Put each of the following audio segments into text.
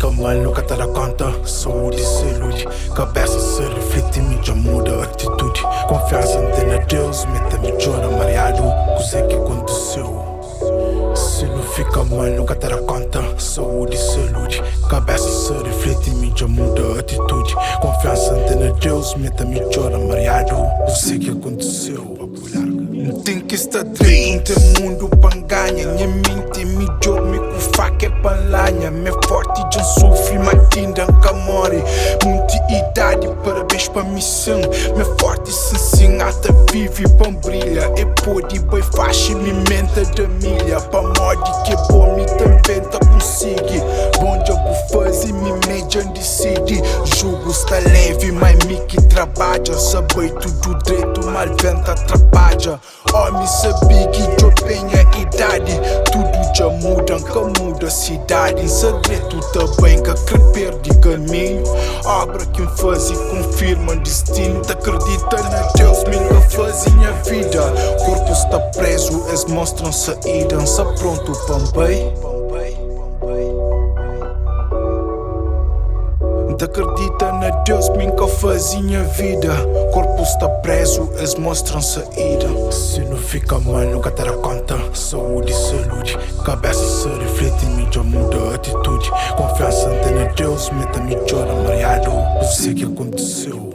fica mal, nunca te dá conta. Saúde se ilude, cabeça se reflete, mídia muda atitude. Confiança antena Deus, meta me chora mareado. Coisa que aconteceu. Se não fica mal, nunca te dá conta. Saúde se ilude, cabeça se reflete, mídia muda atitude. Confiança antena Deus, meta me chora mareado. Coisa que aconteceu. Tem que estar dentro do mundo para ganhar. Minha mente me dorme com faca é panlanha. Me forte já sofre, mas tinda nunca morre. Muita idade, parabéns para missão. Me forte sim, até vive para brilha. E pode bem faixa me menta da milha. Para morte que é bom, me também tá consigo. Bom jogo faz e me median decide. Jogo está leve, mas me que trabalha. Sabe tudo direito, mal venta atrapalha. Homem sabia que eu tenho a idade. Tudo já muda, nunca muda a cidade. Em segredo também que perde caminho. Obra que me faz e confirma destino. Te acredita na Deus, me nunca faz minha vida. Corpo está preso, eles mostram saída. Está pronto para bem. Te acredita na Deus, me nunca faz minha vida. Corpo está preso, eles mostram saída. Se não fica mal, nunca te dá conta. Saúde se ilude, cabeça se reflete, mídia muda atitude. Confiança antena Deus, meta me chora mareado. Eu sei que aconteceu.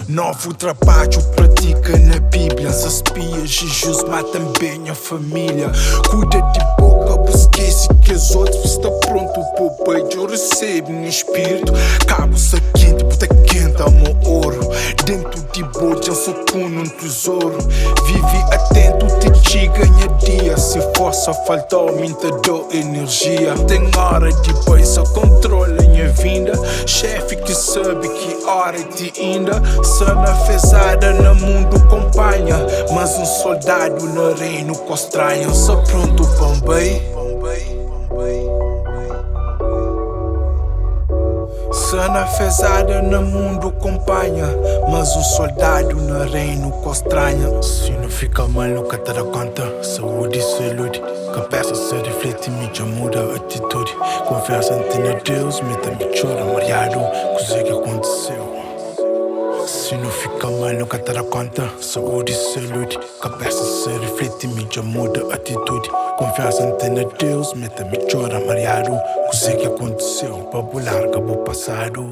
Novo trabalho pratica na Bíblia. Se espia Jesus, mata bem a família. Cuida de boca, esquece que os outros estão pronto para o peito. Eu recebo meu espírito. Cabo-se quente, puta quente, amo ouro. Dentro de bote, eu sou puno um tesouro. Vive atento, te ganha dia. Se força faltou, me te dou energia. Tem hora de só controla minha vinda. Chefe que sabe que hora de ainda. Sana fezada no mundo acompanha. Mas um soldado no reino constranha. Sou pronto para bem. Sana fezada no mundo acompanha. Mas um soldado no reino constranha. Se não fica mal, nunca te dá conta. Saúde se ilude, cabeça se reflete, mídia muda atitude. Confiança antena Deus, meta me chora mareado. Coisa que aconteceu. Se não fica mal, nunca te dá conta. Saúde se ilude, cabeça se reflete, mídia muda atitude. Confiança antena Deus, meta me chora mareado. Coisa que aconteceu, papo larga, vou passado.